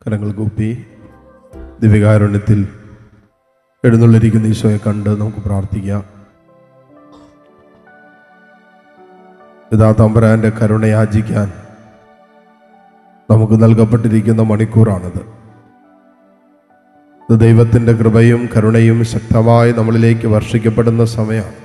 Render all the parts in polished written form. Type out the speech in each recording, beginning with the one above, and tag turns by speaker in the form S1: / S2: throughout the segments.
S1: കരങ്ങൾ കൂപ്പി ദിവ്യകാരുണ്യത്തിൽ എഴുന്നള്ളിരിക്കുന്ന ഈശോയെ കണ്ട് നമുക്ക് പ്രാർത്ഥിക്കാം. പിതാ തമ്പുരാന്റെ കരുണയാചിക്കാൻ നമുക്ക് നൽകപ്പെട്ടിരിക്കുന്ന മണിക്കൂറാണിത്. ഇത് ദൈവത്തിൻ്റെ കൃപയും കരുണയും ശക്തമായി നമ്മളിലേക്ക് വർഷിക്കപ്പെടുന്ന സമയമാണ്.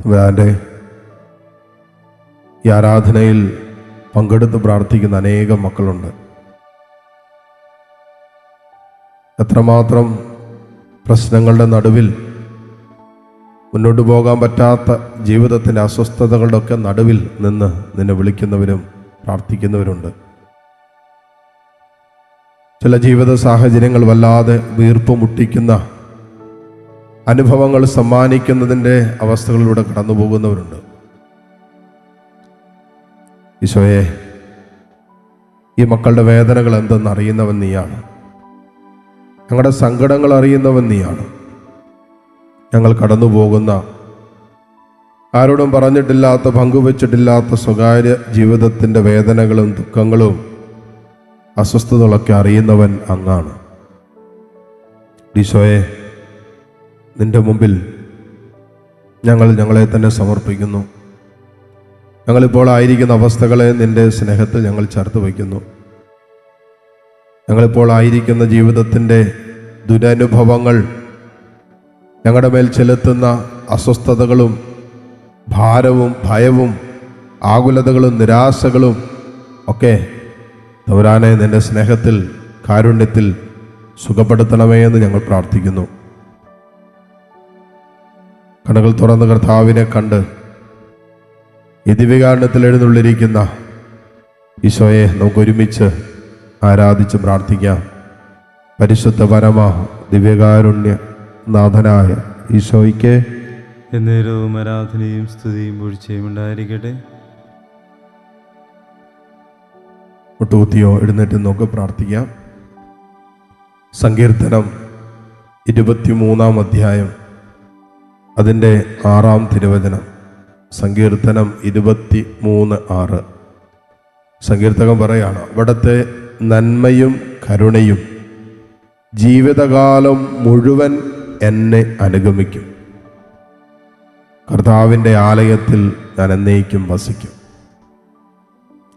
S1: തമ്പുരാന്റെ ഈ ആരാധനയിൽ പങ്കെടുത്ത് പ്രാർത്ഥിക്കുന്ന അനേകം മക്കളുണ്ട്. എത്രമാത്രം പ്രശ്നങ്ങളുടെ നടുവിൽ, മുന്നോട്ട് പോകാൻ പറ്റാത്ത ജീവിതത്തിൻ്റെ അസ്വസ്ഥതകളുടെ ഒക്കെ നടുവിൽ നിന്ന് നിന്നെ വിളിക്കുന്നവരും പ്രാർത്ഥിക്കുന്നവരുണ്ട്. ചില ജീവിത സാഹചര്യങ്ങൾ വല്ലാതെ വീർപ്പ് മുട്ടിക്കുന്ന അനുഭവങ്ങൾ സമ്മാനിക്കുന്നതിൻ്റെ അവസ്ഥകളിലൂടെ കടന്നു പോകുന്നവരുണ്ട്. ഈശോയെ, ഈ മക്കളുടെ വേദനകൾ എന്തെന്ന് അറിയുന്നവൻ നീയാണ്. ഞങ്ങളുടെ സങ്കടങ്ങൾ അറിയുന്നവൻ നീയാണ്. ഞങ്ങൾ കടന്നു പോകുന്ന, ആരോടും പറഞ്ഞിട്ടില്ലാത്ത, പങ്കുവച്ചിട്ടില്ലാത്ത സ്വകാര്യ ജീവിതത്തിൻ്റെ വേദനകളും ദുഃഖങ്ങളും അസ്വസ്ഥതകളൊക്കെ അറിയുന്നവൻ അങ്ങാണ്. ഈശോയെ, നിന്റെ മുമ്പിൽ ഞങ്ങളെ തന്നെ സമർപ്പിക്കുന്നു. ഞങ്ങളിപ്പോൾ ആയിരിക്കുന്ന അവസ്ഥകളെ നിന്റെ സ്നേഹത്തിൽ ഞങ്ങൾ ചേർത്ത് വയ്ക്കുന്നു. ഞങ്ങളിപ്പോൾ ആയിരിക്കുന്ന ജീവിതത്തിൻ്റെ ദുരനുഭവങ്ങൾ, ഞങ്ങളുടെ മേൽ ചെലുത്തുന്ന അസ്വസ്ഥതകളും ഭാരവും ഭയവും ആകുലതകളും നിരാശകളും ഒക്കെ തമ്പുരാനെ നിന്റെ സ്നേഹത്തിൽ കാരുണ്യത്തിൽ സുഖപ്പെടുത്തണമേ എന്ന് ഞങ്ങൾ പ്രാർത്ഥിക്കുന്നു. കണ്ണുകൾ തുറന്ന് കർത്താവിനെ കണ്ട് ഈ ദിവ്യകാരുണ്യത്തിൽ എഴുന്നള്ളിരിക്കുന്ന ഈശോയെ നമുക്ക് ഒരുമിച്ച് ആരാധിച്ച് പ്രാർത്ഥിക്കാം. പരിശുദ്ധ പരമ ദിവ്യകാരുണ്യ നാഥനായ ഈശോയ്ക്ക്
S2: എന്നേരവും ആരാധനയും സ്തുതിയും വീഴ്ചയും ഉണ്ടായിരിക്കട്ടെ.
S1: മുട്ടുകുത്തിയോ എഴുന്നേറ്റ് നമുക്ക് പ്രാർത്ഥിക്കാം. സങ്കീർത്തനം 23-ാം അധ്യായം, അതിൻ്റെ 6-ാം തിരുവചനം. സങ്കീർത്തനം 23:6. സങ്കീർത്തകൻ പറയാണ്, അവിടുത്തെ നന്മയും കരുണയും ജീവിതകാലം മുഴുവൻ എന്നെ അനുഗമിക്കും. കർത്താവിൻ്റെ ആലയത്തിൽ ഞാൻ എന്നേക്കും വസിക്കും.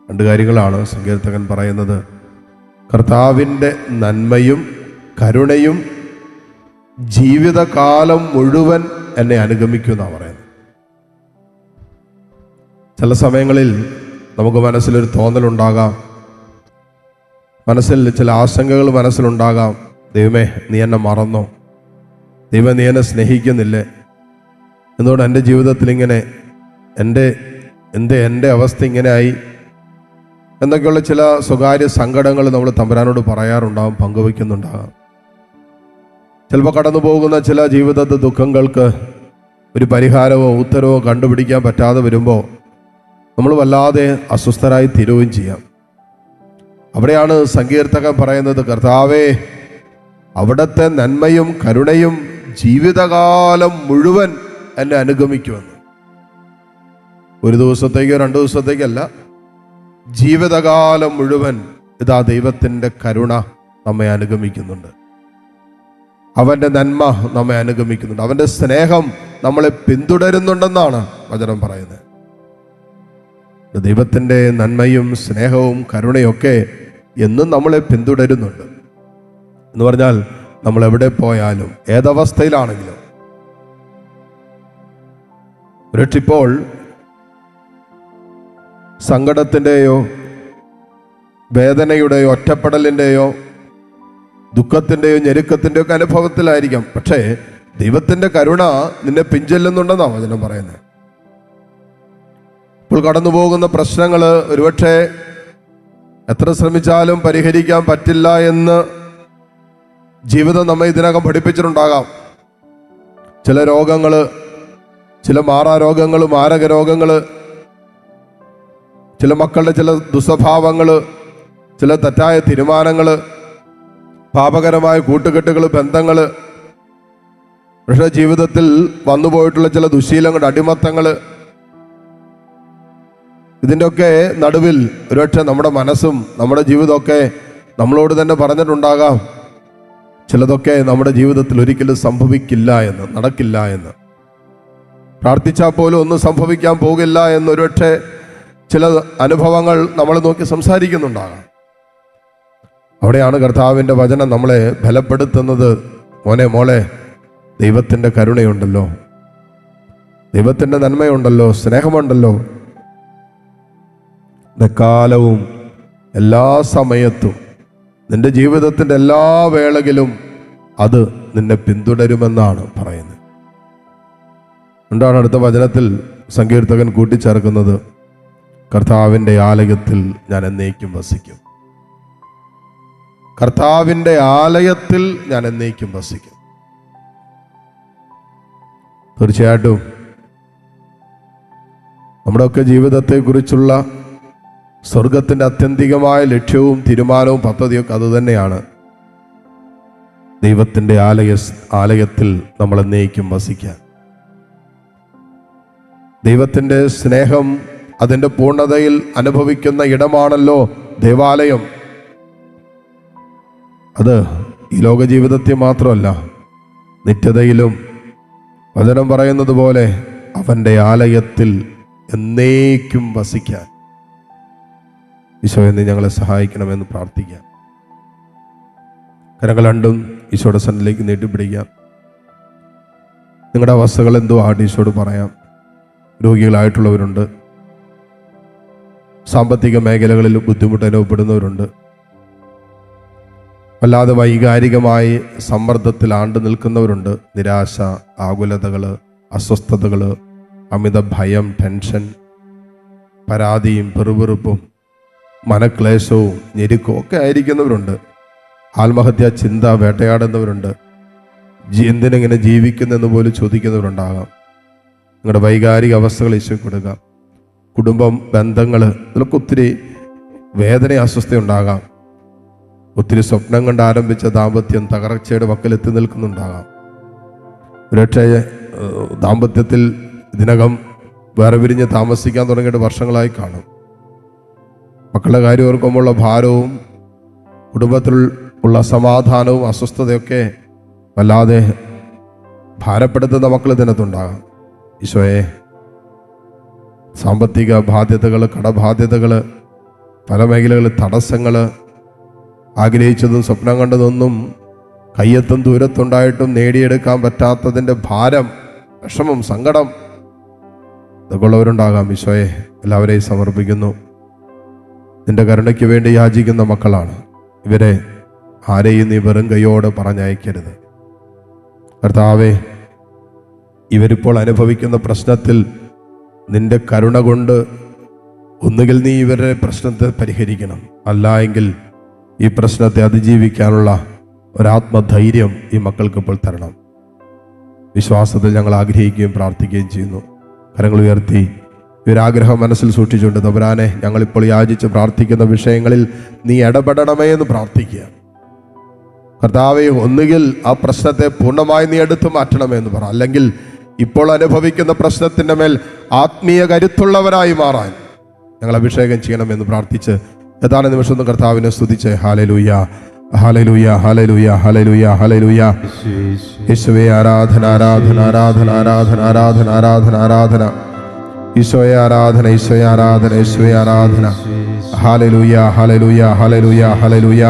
S1: രണ്ട് കാര്യങ്ങളാണ് സങ്കീർത്തകൻ പറയുന്നത്. കർത്താവിൻ്റെ നന്മയും കരുണയും ജീവിതകാലം മുഴുവൻ എന്നെ അനുഗമിക്കും എന്നാണ് പറയുന്നത്. ചില സമയങ്ങളിൽ നമുക്ക് മനസ്സിലൊരു തോന്നലുണ്ടാകാം, മനസ്സിൽ ചില ആശങ്കകൾ മനസ്സിലുണ്ടാകാം. ദൈവമേ, നീ എന്നെ മറന്നോ? ദൈവം, നീ എന്നെ സ്നേഹിക്കുന്നില്ലേ? എന്തുകൊണ്ട് എൻ്റെ ജീവിതത്തിൽ ഇങ്ങനെ, എൻ്റെ അവസ്ഥ ഇങ്ങനെയായി എന്നൊക്കെയുള്ള ചില സ്വകാര്യ സങ്കടങ്ങൾ നമ്മൾ തമ്പുരാനോട് പറയാറുണ്ടാകും, പങ്കുവയ്ക്കുന്നുണ്ടാകാം. ചിലപ്പോൾ കടന്നു പോകുന്ന ചില ജീവിതത്തെ ദുഃഖങ്ങൾക്ക് ഒരു പരിഹാരമോ ഉത്തരവോ കണ്ടുപിടിക്കാൻ പറ്റാതെ വരുമ്പോൾ നമ്മൾ വല്ലാതെ അസ്വസ്ഥരായി തീരുകയും ചെയ്യാം. അവിടെയാണ് സങ്കീർത്തകൻ പറയുന്നത്, കർത്താവേ, അവിടുത്തെ നന്മയും കരുണയും ജീവിതകാലം മുഴുവൻ എന്നെ അനുഗമിക്കുമെന്ന്. ഒരു ദിവസത്തേക്കോ 2 ദിവസത്തേക്കല്ല, ജീവിതകാലം മുഴുവൻ ഇതാ ദൈവത്തിൻ്റെ കരുണ നമ്മെ അനുഗമിക്കുന്നുണ്ട്. അവൻ്റെ നന്മ നമ്മെ അനുഗമിക്കുന്നുണ്ട്. അവൻ്റെ സ്നേഹം നമ്മളെ പിന്തുടരുന്നുണ്ടെന്നാണ് വചനം പറയുന്നത്. ദൈവത്തിൻ്റെ നന്മയും സ്നേഹവും കരുണയൊക്കെ എന്നും നമ്മളെ പിന്തുടരുന്നുണ്ട്. എന്ന് പറഞ്ഞാൽ നമ്മൾ എവിടെ പോയാലും, ഏതവസ്ഥയിലാണെങ്കിലും. ഒരിപ്പോൾ സങ്കടത്തിൻ്റെയോ വേദനയുടെയോ ഒറ്റപ്പെടലിൻ്റെയോ ദുഃഖത്തിൻ്റെയോ ഞെരുക്കത്തിൻ്റെയോ ഒക്കെ അനുഭവത്തിലായിരിക്കാം. പക്ഷേ ദൈവത്തിൻ്റെ കരുണ നിന്നെ പിഞ്ചെല്ലുന്നുണ്ടെന്നാണ് വചനം പറയുന്നത്. ഇപ്പോൾ കടന്നു പോകുന്ന പ്രശ്നങ്ങൾ ഒരുപക്ഷെ എത്ര ശ്രമിച്ചാലും പരിഹരിക്കാൻ പറ്റില്ല എന്ന് ജീവിതം നമ്മെ ഇതിനകം പഠിപ്പിച്ചിട്ടുണ്ടാകാം. ചില രോഗങ്ങൾ, ചില മാറാരോഗങ്ങൾ, മാരക രോഗങ്ങൾ, ചില മക്കളുടെ ചില ദുസ്വഭാവങ്ങൾ, ചില തെറ്റായ തീരുമാനങ്ങൾ, പാപകരമായ കൂട്ടുകെട്ടുകൾ, ബന്ധങ്ങൾ, പക്ഷേ ജീവിതത്തിൽ വന്നുപോയിട്ടുള്ള ചില ദുശീലങ്ങളുടെ അടിമത്തങ്ങൾ, ഇതിൻ്റെയൊക്കെ നടുവിൽ ഒരുപക്ഷെ നമ്മുടെ മനസ്സും നമ്മുടെ ജീവിതമൊക്കെ നമ്മളോട് തന്നെ പറഞ്ഞിട്ടുണ്ടാകാം, ചിലതൊക്കെ നമ്മുടെ ജീവിതത്തിൽ ഒരിക്കലും സംഭവിക്കില്ല എന്ന്, നടക്കില്ല എന്ന്, പ്രാർത്ഥിച്ചാൽ പോലും ഒന്നും സംഭവിക്കാൻ പോകില്ല എന്നൊരുപക്ഷെ ചില അനുഭവങ്ങൾ നമ്മളെ നോക്കി സംസാരിക്കുന്നുണ്ടാകാം. അവിടെയാണ് കർത്താവിൻ്റെ വചനം നമ്മളെ ബലപ്പെടുത്തുന്നത്. മോനെ മോളെ, ദൈവത്തിൻ്റെ കരുണയുണ്ടല്ലോ, ദൈവത്തിൻ്റെ നന്മയുണ്ടല്ലോ, സ്നേഹമുണ്ടല്ലോ. എക്കാലവും എല്ലാ സമയത്തും നിന്റെ ജീവിതത്തിൻ്റെ എല്ലാ വേളകളിലും അത് നിന്നെ പിന്തുടരുമെന്നാണ് പറയുന്നത്. എന്താണ് അടുത്ത വചനത്തിൽ സങ്കീർത്തകൻ കൂട്ടിച്ചേർക്കുന്നത്? കർത്താവിൻ്റെ ആലയത്തിൽ ഞാൻ എന്നേക്കും വസിക്കും. കർത്താവിൻ്റെ ആലയത്തിൽ ഞാൻ എന്നേക്കും വസിക്കും. തീർച്ചയായിട്ടും നമ്മുടെയൊക്കെ ജീവിതത്തെക്കുറിച്ചുള്ള സ്വർഗത്തിൻ്റെ ആത്യന്തികമായ ലക്ഷ്യവും തീരുമാനവും പദ്ധതിയൊക്കെ അതുതന്നെയാണ്. ദൈവത്തിൻ്റെ ആലയത്തിൽ നമ്മൾ എന്നേക്കും വസിക്കാൻ. ദൈവത്തിൻ്റെ സ്നേഹം അതിൻ്റെ പൂർണ്ണതയിൽ അനുഭവിക്കുന്ന ഇടമാണല്ലോ ദേവാലയം. അത് ഈ ലോക ജീവിതത്തിൽ മാത്രമല്ല, നിത്യതയിലും വചനം പറയുന്നത് പോലെ അവൻ്റെ ആലയത്തിൽ എന്നേക്കും വസിക്കാൻ ഈശോ എന്ന് ഞങ്ങളെ സഹായിക്കണമെന്ന് പ്രാർത്ഥിക്കാം. കരങ്ങൾ രണ്ടും ഈശോയുടെ സന്നിധിയിലേക്ക് നീട്ടിപ്പിടിക്കാം. നിങ്ങളുടെ അവസ്ഥകൾ എന്തോ ആയിട്ട് ഈശോട് പറയാം. രോഗികളായിട്ടുള്ളവരുണ്ട്, സാമ്പത്തിക മേഖലകളിൽ ബുദ്ധിമുട്ട് അനുഭവപ്പെടുന്നവരുണ്ട്, വല്ലാതെ വൈകാരികമായി സമ്മർദ്ദത്തിൽ ആണ്ടു നിൽക്കുന്നവരുണ്ട്. നിരാശ, ആകുലതകൾ, അസ്വസ്ഥതകൾ, അമിത ഭയം, ടെൻഷൻ, പരാതിയും പെറുപെറുപ്പും മനക്ലേശവും ഞെരുക്കവും ഒക്കെ ആയിരിക്കുന്നവരുണ്ട്. ആത്മഹത്യാ ചിന്ത വേട്ടയാടുന്നവരുണ്ട്. എന്തിനെങ്ങനെ ജീവിക്കുന്നെന്ന് പോലും ചോദിക്കുന്നവരുണ്ടാകാം. നിങ്ങളുടെ വൈകാരിക അവസ്ഥകൾ ഈശോ കൊടുക്കാം. കുടുംബം, ബന്ധങ്ങൾ, ഇതിലൊക്കെ ഒത്തിരി വേദന, അസ്വസ്ഥയുണ്ടാകാം. ഒത്തിരി സ്വപ്നം കണ്ട് ആരംഭിച്ച ദാമ്പത്യം തകർച്ചയുടെ വക്കിലെത്തി നിൽക്കുന്നുണ്ടാകാം. ഒരുപക്ഷെ ദാമ്പത്യത്തിൽ ഇതിനകം വേറെ പിരിഞ്ഞ് താമസിക്കാൻ തുടങ്ങിയിട്ട് വർഷങ്ങളായി കാണും. മക്കളുടെ കാര്യം ഓർക്കുമ്പോഴുള്ള ഭാരവും കുടുംബത്തിൽ ഉള്ള സമാധാനവും അസ്വസ്ഥതയൊക്കെ വല്ലാതെ ഭാരപ്പെടുത്തുന്ന മക്കൾ ഇതിനകത്തുണ്ടാകാം. ഈശോയെ, സാമ്പത്തിക ബാധ്യതകൾ, കടബാധ്യതകൾ, പല മേഖലകളിൽ തടസ്സങ്ങൾ, ആഗ്രഹിച്ചതും സ്വപ്നം കണ്ടതൊന്നും കയ്യെത്തും ദൂരത്തുണ്ടായിട്ടും നേടിയെടുക്കാൻ പറ്റാത്തതിൻ്റെ ഭാരം, വിഷമം, സങ്കടം ഇതൊക്കെ ഉള്ളവരുണ്ടാകാം. ഈശോയെ, എല്ലാവരെയും സമർപ്പിക്കുന്നു. നിന്റെ കരുണയ്ക്ക് വേണ്ടി യാചിക്കുന്ന മക്കളാണ്. ഇവരെ ആരെയും നീ വെറും കൈയോടെ പറഞ്ഞയക്കരുത്. കർത്താവേ, ഇവരിപ്പോൾ അനുഭവിക്കുന്ന പ്രശ്നത്തിൽ നിന്റെ കരുണ കൊണ്ട് ഒന്നുകിൽ നീ ഇവരുടെ പ്രശ്നത്തെ പരിഹരിക്കണം, അല്ല എങ്കിൽ ഈ പ്രശ്നത്തെ അതിജീവിക്കാനുള്ള ഒരാത്മധൈര്യം ഈ മക്കൾക്ക് ഇപ്പോൾ തരണം. വിശ്വാസത്തിൽ ഞങ്ങൾ ആഗ്രഹിക്കുകയും പ്രാർത്ഥിക്കുകയും ചെയ്യുന്നു. കരങ്ങൾ ഉയർത്തി ഇവരാഗ്രഹം മനസ്സിൽ സൂക്ഷിച്ചുകൊണ്ട്, തമ്പുരാനെ, ഞങ്ങളിപ്പോൾ യാചിച്ച് പ്രാർത്ഥിക്കുന്ന വിഷയങ്ങളിൽ നീ ഇടപെടണമേ എന്ന് പ്രാർത്ഥിക്കുക. കർത്താവേ, ഒന്നുകിൽ ആ പ്രശ്നത്തെ പൂർണ്ണമായി നീ എടുത്തു മാറ്റണമേ എന്ന് പറ, അല്ലെങ്കിൽ ഇപ്പോൾ അനുഭവിക്കുന്ന പ്രശ്നത്തിൻ്റെ മേൽ ആത്മീയ കരുത്തുള്ളവരായി മാറാൻ ഞങ്ങൾ അഭിഷേകം ചെയ്യണമെന്ന് പ്രാർത്ഥിച്ച് ഏതാനും നിമിഷം കർത്താവിനെ സ്തുതിച്ച് hallelujah, hallelujah, hallelujah, hallelujah, hallelujah. യേശുവേ, ആരാധന, ആരാധന, ആരാധന, ആരാധന, ആരാധന, ആരാധന, ആരാധന. ഈശോയെ ആരാധന, ഈശോയെ ആരാധന, ഈശോയെ ആരാധന. Hallelujah, hallelujah, hallelujah, hallelujah.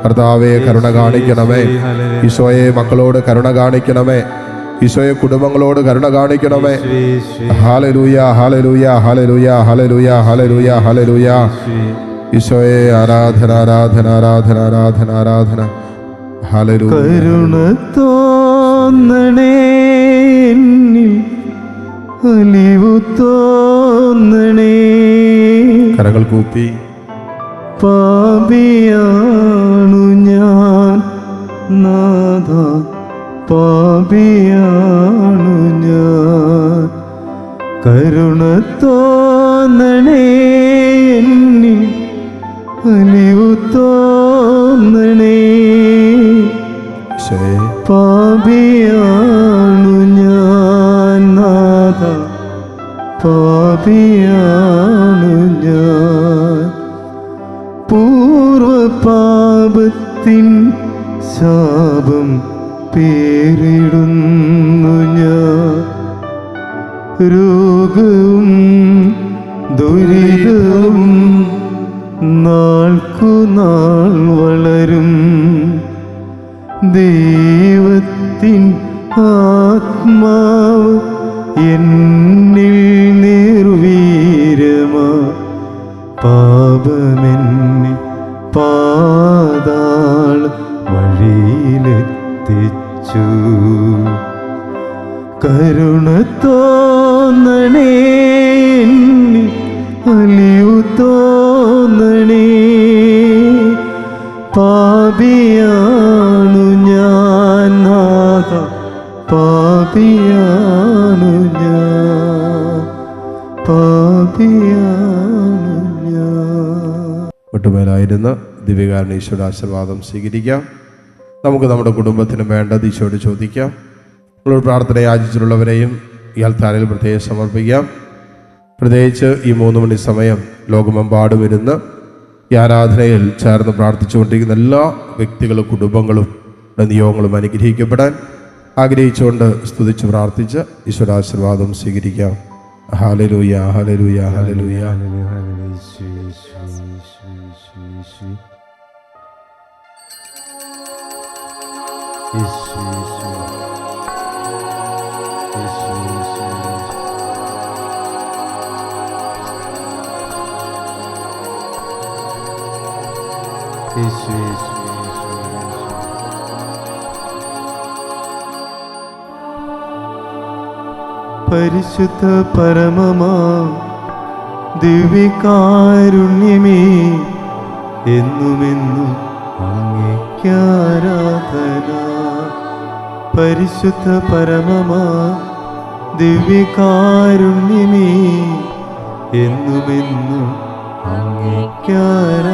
S1: കർത്താവേ, കരുണ കാണിക്കണമേ. ഈശോയെ, മക്കളോട് കരുണ കാണിക്കണമേ. ഈശോയെ, കുടുംബങ്ങളോട് കരുണ കാണിക്കണമേ. Hallelujah, hallelujah, hallelujah, hallelujah, hallelujah, hallelujah. ഈശോയെ ആരാധന, ആരാധന, ആരാധന, ആരാധന, ആരാധന. ഹല്ലേലൂയ.
S2: കരുണ തോന്നണേ, അലിവു തോന്നണേ.
S1: കരങ്ങൾ കൂപ്പി.
S2: പാപിയാണു ഞാൻ നാഥ, പാപിയാണു ഞാൻ. കരുണ തോന്നണേ, അലിവു തോന്നണേ. പാപിയാണു ഞാൻ നാഥ, പാപിയാണു പാപത്തിൻ ശാപം പേരിടുന്നു ഞാൻ. രോഗവും ദുരിതവും നാൾക്കുനാൾ വളരും. ദൈവത്തിൻ ആത്മാവ് എന്നിൽ നിർവീര്യമാ. പാപമെന്നെ പാതാള വഴിയിലെത്തിച്ചു. കരുണ തോന്നണേ, എന്നിൽ അലിവു തോന്നണേ. പാപിയാണു ഞാൻ നാഥ, പാപിയാണു ഞാൻ, പാപിയാണു ഞാൻ.
S1: ഒട്ടുമേലായിരുന്ന ദിവ്യകാരുണ്യ ഈശോയുടെ ആശീർവാദം സ്വീകരിക്കാം. നമുക്ക് നമ്മുടെ കുടുംബത്തിന് വേണ്ടത് ഈശോയോട് ചോദിക്കാം. നമ്മളൊരു പ്രാർത്ഥന യാചിച്ചിട്ടുള്ളവരെയും ഈ അൽത്താരയിൽ പ്രത്യേകം സമർപ്പിക്കാം. പ്രത്യേകിച്ച് ഈ 3 മണി സമയം ലോകമെമ്പാടും ഇരുന്ന് ഈ ആരാധനയിൽ ചേർന്ന് പ്രാർത്ഥിച്ചുകൊണ്ടിരിക്കുന്ന എല്ലാ വ്യക്തികളും കുടുംബങ്ങളും നിയോഗങ്ങളും അനുഗ്രഹിക്കപ്പെടാൻ ആഗ്രഹിച്ചുകൊണ്ട് സ്തുതിച്ച് പ്രാർത്ഥിച്ച് ഈശോയുടെ ആശീർവാദം സ്വീകരിക്കാം. Hallelujah, hallelujah, hallelujah.
S2: പരിശുദ്ധ പരമമാ ദിവ്യകാരുണ്യമേ, എന്നുമെന്നും അങ്ങേക്കാരാധന. പരിശുദ്ധ പരമമാ ദിവ്യകാരുണ്യമേ, എന്നുമെന്നും അങ്ങേക്കാരാധന.